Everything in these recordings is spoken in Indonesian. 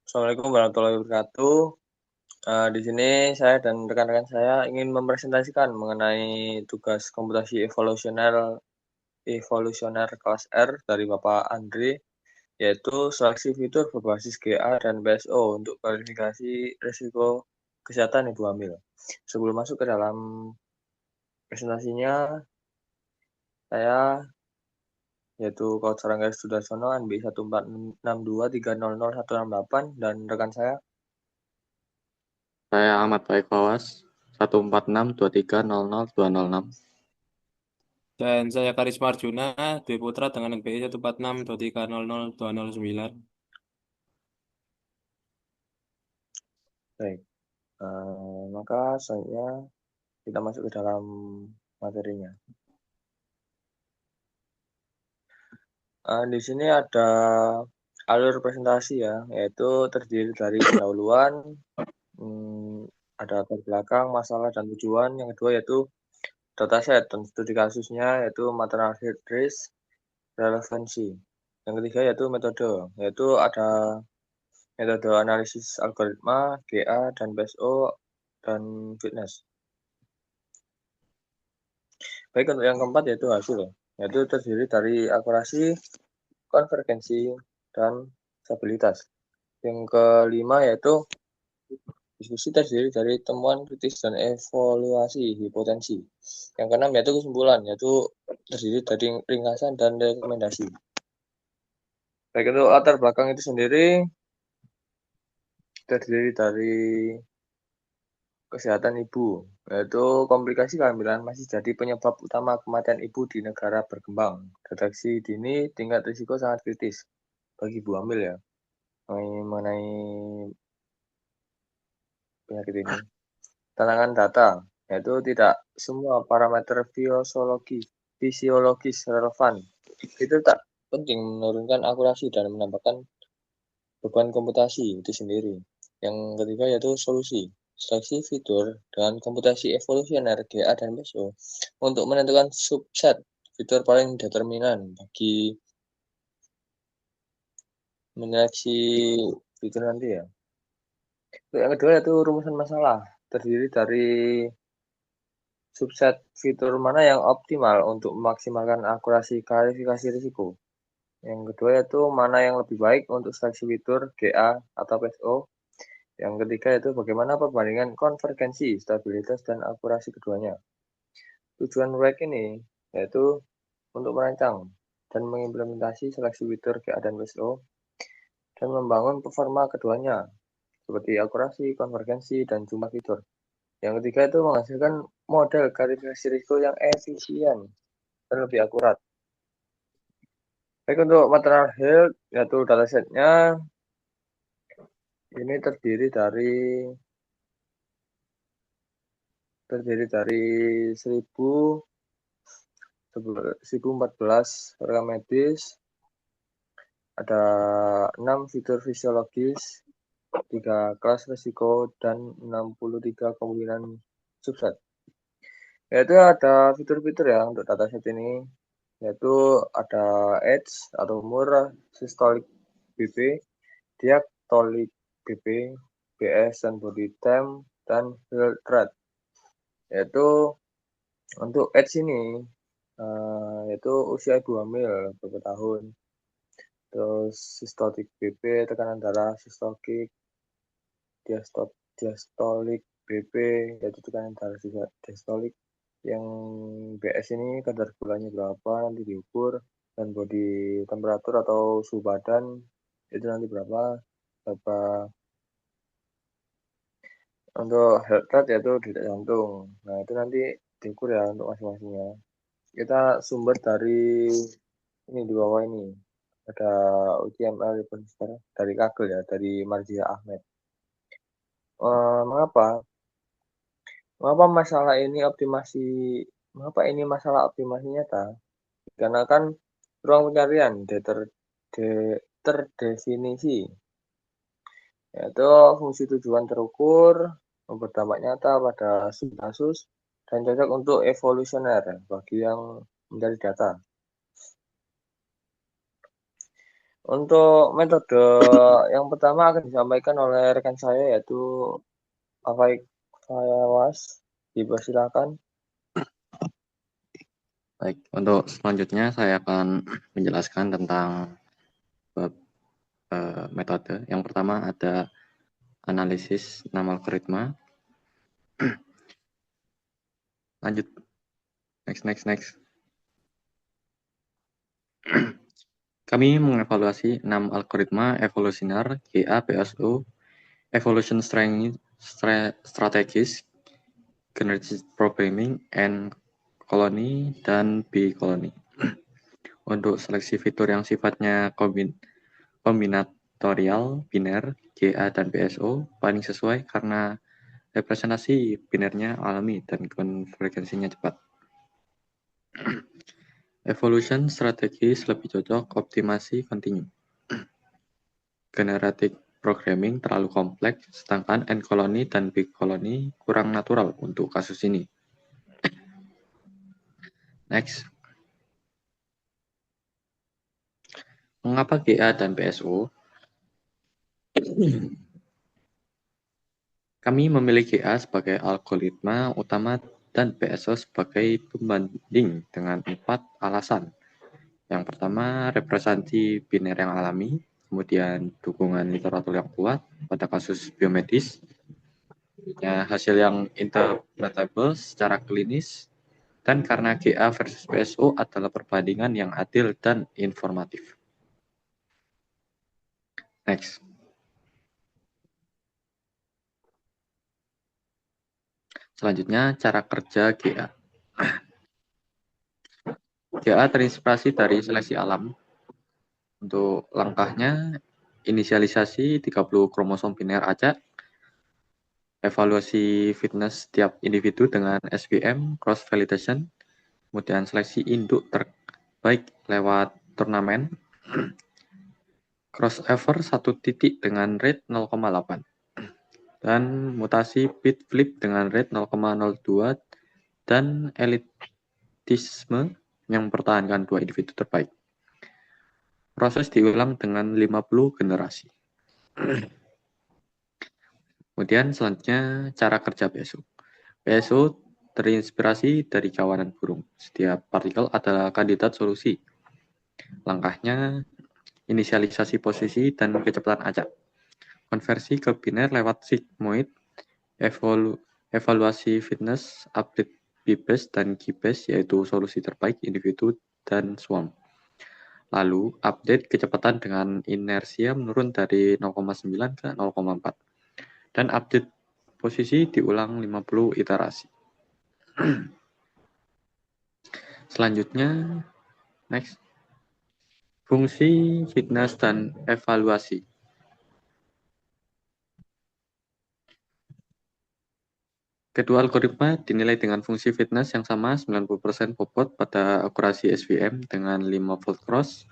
Assalamualaikum warahmatullahi wabarakatuh. Di sini saya dan rekan-rekan saya ingin mempresentasikan mengenai tugas komputasi evolusioner kelas R dari Bapak Andri, yaitu seleksi fitur berbasis GA dan BSO untuk klarifikasi risiko kesehatan ibu hamil. Sebelum masuk ke dalam presentasinya, saya yaitu Coach Rangga Sudarsono NB 1462300168 dan rekan saya. Saya Ahmad Baik Fawas, 14623000206. Dan saya Karisma Arjuna, Dwi Putra dengan NPI 14623000209. Baik, maka selanjutnya kita masuk ke dalam materinya. Di sini ada alur presentasi ya, yaitu terdiri dari pendahuluan, ada latar belakang, masalah, dan tujuan. Yang kedua yaitu dataset dan studi kasusnya, yaitu maternal health risk, relevansi. Yang ketiga yaitu metode, yaitu ada metode analisis algoritma, GA, dan BSO, dan fitness. Baik, untuk yang keempat yaitu hasil, yaitu terdiri dari akurasi, konvergensi, dan stabilitas. Yang kelima yaitu diskusi terdiri dari temuan kritis dan evaluasi hipotensi. Yang keenam yaitu kesimpulan, yaitu terdiri dari ringkasan dan rekomendasi. Baik, untuk latar belakang itu sendiri terdiri dari kesehatan ibu, yaitu komplikasi kehamilan masih jadi penyebab utama kematian ibu di negara berkembang. Deteksi dini tingkat risiko sangat kritis bagi ibu hamil ya, mengenai penyakit ini. Tantangan data, yaitu tidak semua parameter fisiologis relevan. Itu tak penting menurunkan akurasi dan menambahkan beban komputasi itu sendiri. Yang ketiga yaitu solusi. Seleksi fitur dengan komputasi evolusioner GA dan BSO untuk menentukan subset fitur paling determinan bagi menyeleksi fitur nanti ya. Yang kedua yaitu rumusan masalah, terdiri dari subset fitur mana yang optimal untuk memaksimalkan akurasi klarifikasi risiko. Yang kedua yaitu mana yang lebih baik untuk seleksi fitur GA atau PSO. Yang ketiga yaitu bagaimana perbandingan konvergensi, stabilitas, dan akurasi keduanya. Tujuan proyek ini yaitu untuk merancang dan mengimplementasi seleksi fitur GA dan PSO dan membangun performa keduanya seperti akurasi, konvergensi, dan jumlah fitur. Yang ketiga itu menghasilkan model klarifikasi risiko yang efisien dan lebih akurat. Baik, untuk maternal health, yaitu datasetnya ini terdiri dari 1014 rekam medis, ada 6 fitur fisiologis, 3 kelas risiko, dan 63 kemungkinan subset. Yaitu ada fitur-fitur ya untuk dataset ini, yaitu ada age atau umur, systolic BP, diastolic BP, BS dan body temp, dan heart rate. Yaitu untuk age ini yaitu usia ibu hamil berapa tahun, terus systolic BP, tekanan darah sistolik, diastolic BP yaitu tekanan darah diastolik. Yang BS ini kadar gulanya berapa nanti diukur, dan body temperatur atau suhu badan itu nanti berapa. Untuk heart rate yaitu detak jantung. Nah, itu nanti diukur ya untuk masing-masingnya. Kita sumber dari ini di bawah ini. Ada UTML dari Kagel ya, dari Marzia Ahmed. Mengapa masalah ini mengapa ini masalah optimasi nyata? Karena kan ruang pencarian terdefinisi, yaitu fungsi tujuan terukur, berdampak nyata pada kasus, dan cocok untuk evolusioner bagi yang mencari data. Untuk metode yang pertama akan disampaikan oleh rekan saya yaitu Afaik Fayawas. Dipersilakan. Baik, untuk selanjutnya saya akan menjelaskan tentang metode. Yang pertama ada analisis 6 algoritma. Lanjut, next. Kami mengevaluasi 6 algoritma evolusioner GA PSO, evolution strategies, generalized programming, and colony, dan B-colony. Untuk seleksi fitur yang sifatnya kombinatorial, biner, GA dan PSO paling sesuai karena representasi binernya alami dan konvergensinya cepat. Evolution strategis lebih cocok optimasi kontinu. Generative programming terlalu kompleks, sedangkan N-colony dan B-colony kurang natural untuk kasus ini. Next. Mengapa GA dan PSO? Kami memilih GA sebagai algoritma utama dan PSO sebagai pembanding dengan 4 alasan. Yang pertama, representasi biner yang alami, kemudian dukungan literatur yang kuat pada kasus biomedis, hasil yang interpretable secara klinis, dan karena GA versus PSO adalah perbandingan yang adil dan informatif. Next. Selanjutnya, cara kerja GA. GA terinspirasi dari seleksi alam. Untuk langkahnya, inisialisasi 30 kromosom biner acak, evaluasi fitness setiap individu dengan SVM, cross validation, kemudian seleksi induk terbaik lewat turnamen, crossover 1 titik dengan rate 0,8, dan mutasi bit flip dengan rate 0,02, dan elitisme yang mempertahankan 2 individu terbaik. Proses diulang dengan 50 generasi. Kemudian selanjutnya cara kerja PSO. PSO terinspirasi dari kawanan burung. Setiap partikel adalah kandidat solusi. Langkahnya inisialisasi posisi dan kecepatan acak. Konversi ke biner lewat sigmoid, evaluasi fitness, update B-base dan G-base yaitu solusi terbaik individu dan swarm. Lalu update kecepatan dengan inersia menurun dari 0,9 ke 0,4. Dan update posisi diulang 50 iterasi. Selanjutnya, next. Fungsi, fitness, dan evaluasi. Kedua algoritma dinilai dengan fungsi fitness yang sama 90% bobot pada akurasi SVM dengan 5 volt cross,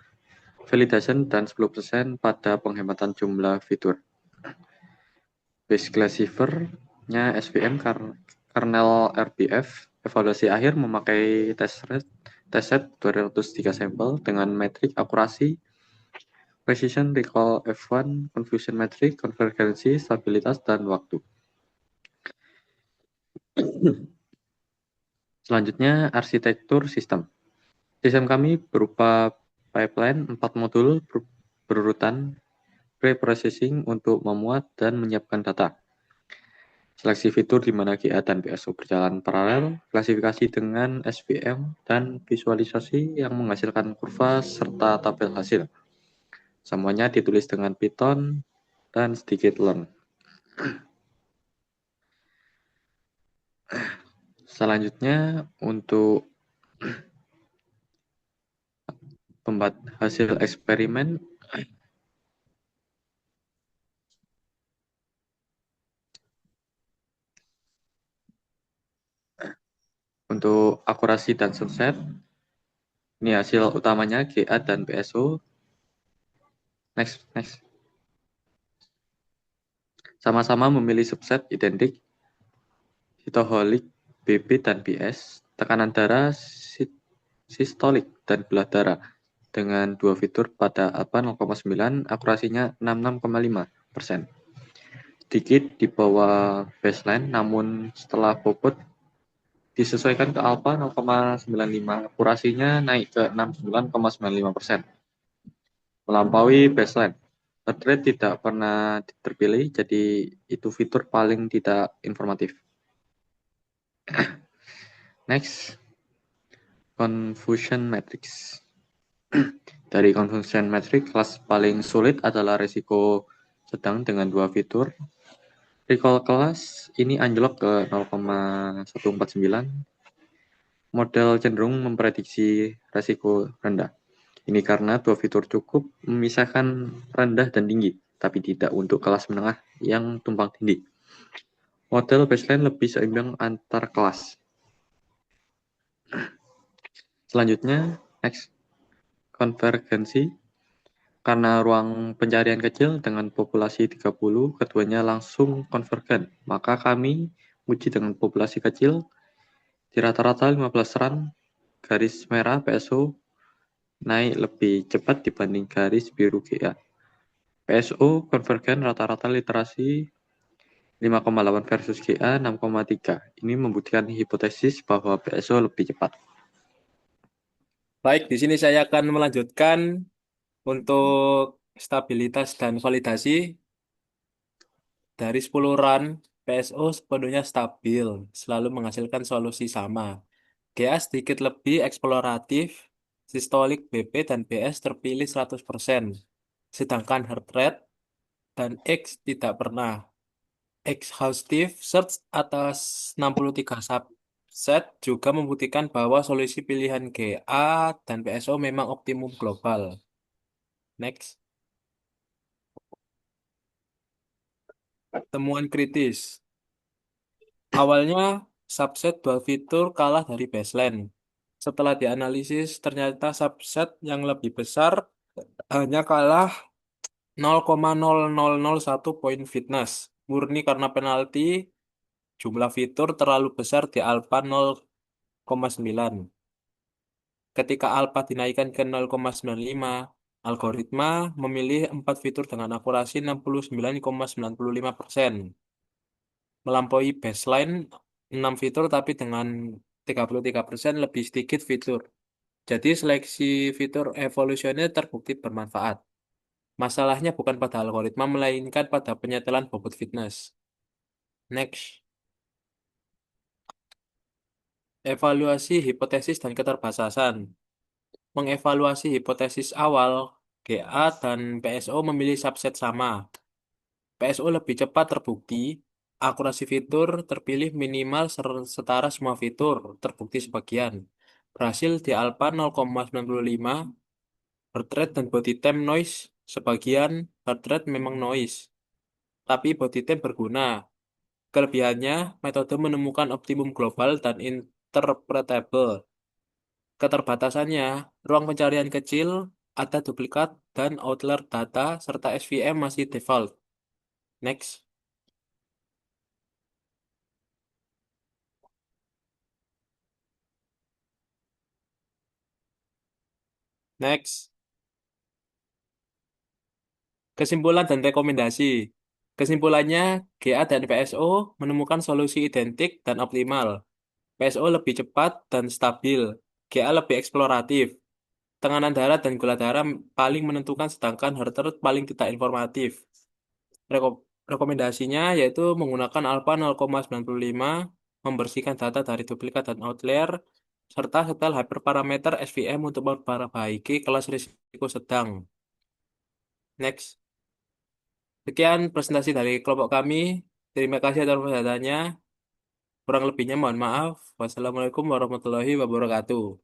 validation, dan 10% pada penghematan jumlah fitur. Base classifier-nya SVM kernel RBF, evaluasi akhir memakai test set 203 sampel dengan metrik akurasi, precision, recall F1, confusion metric, konvergensi, stabilitas, dan waktu. Selanjutnya, arsitektur sistem. Sistem kami berupa pipeline 4 modul berurutan pre-processing untuk memuat dan menyiapkan data. Seleksi fitur di mana GA dan PSO berjalan paralel, klasifikasi dengan SVM, dan visualisasi yang menghasilkan kurva serta tabel hasil. Semuanya ditulis dengan Python dan sedikit learn. Selanjutnya, untuk hasil eksperimen, untuk akurasi dan subset, ini hasil utamanya GA dan PSO. Next. Sama-sama memilih subset identik, hitoholik, BB dan BS, tekanan darah, sistolik, dan gula darah. dengan dua fitur pada alpha 0,9, akurasinya 66,5%. Sedikit di bawah baseline, namun setelah bobot disesuaikan ke alpha 0,95, akurasinya naik ke 69,95%, melampaui baseline. Heart rate tidak pernah terpilih, jadi itu fitur paling tidak informatif. Next, confusion matrix. Dari confusion matrix, kelas paling sulit adalah risiko sedang dengan dua fitur. Recall kelas ini anjlok ke 0,149. Model cenderung memprediksi risiko rendah. Ini karena dua fitur cukup memisahkan rendah dan tinggi, tapi tidak untuk kelas menengah yang tumpang tindih. Model baseline lebih seimbang antar kelas. Selanjutnya, next, konvergensi. Karena ruang pencarian kecil dengan populasi 30, keduanya langsung konvergen. Maka kami uji dengan populasi kecil, di rata-rata 15 run, garis merah PSO naik lebih cepat dibanding garis biru GA. PSO konvergen rata-rata literasi 5,8 versus GA 6,3. Ini membuktikan hipotesis bahwa PSO lebih cepat. Baik, di sini saya akan melanjutkan untuk stabilitas dan validasi. Dari 10 run, PSO sepenuhnya stabil, selalu menghasilkan solusi sama. GA sedikit lebih eksploratif, sistolik BP dan BS terpilih 100%, sedangkan heart rate dan X tidak pernah. Exhaustive search atas 63 subset juga membuktikan bahwa solusi pilihan GA dan PSO memang optimum global. Next, temuan kritis. Awalnya, subset dua fitur kalah dari baseline. Setelah dianalisis, ternyata subset yang lebih besar hanya kalah 0,0001 poin fitness. Murni karena penalti, jumlah fitur terlalu besar di alpha 0,9. Ketika alpha dinaikkan ke 0,95, algoritma memilih 4 fitur dengan akurasi 69,95%. Melampaui baseline 6 fitur tapi dengan 33% lebih sedikit fitur. Jadi seleksi fitur evolusioner terbukti bermanfaat. Masalahnya bukan pada algoritma melainkan pada penyetelan bobot fitness. Next, evaluasi hipotesis dan keterbatasan. Mengevaluasi hipotesis awal, GA dan PSO memilih subset sama. PSO lebih cepat terbukti, akurasi fitur terpilih minimal setara semua fitur, terbukti sebagian. Berhasil di alpha 0,95, heart rate dan body temp noise, sebagian heart rate memang noise, tapi body temp berguna. Kelebihannya, metode menemukan optimum global dan interpretable. Keterbatasannya, ruang pencarian kecil, ada duplikat dan outlier data, serta SVM masih default. Next. Next. Kesimpulan dan rekomendasi. Kesimpulannya, GA dan PSO menemukan solusi identik dan optimal. PSO lebih cepat dan stabil. GA lebih eksploratif. Tekanan darah dan gula darah paling menentukan, sedangkan heart rate paling tidak informatif. Rekomendasinya yaitu menggunakan alpha 0,95, membersihkan data dari duplikat dan outlier, serta setel hyperparameter SVM untuk memperbaiki kelas risiko sedang. Next. Sekian presentasi dari kelompok kami. Terima kasih atas perhatiannya. Kurang lebihnya mohon maaf. Wassalamualaikum warahmatullahi wabarakatuh.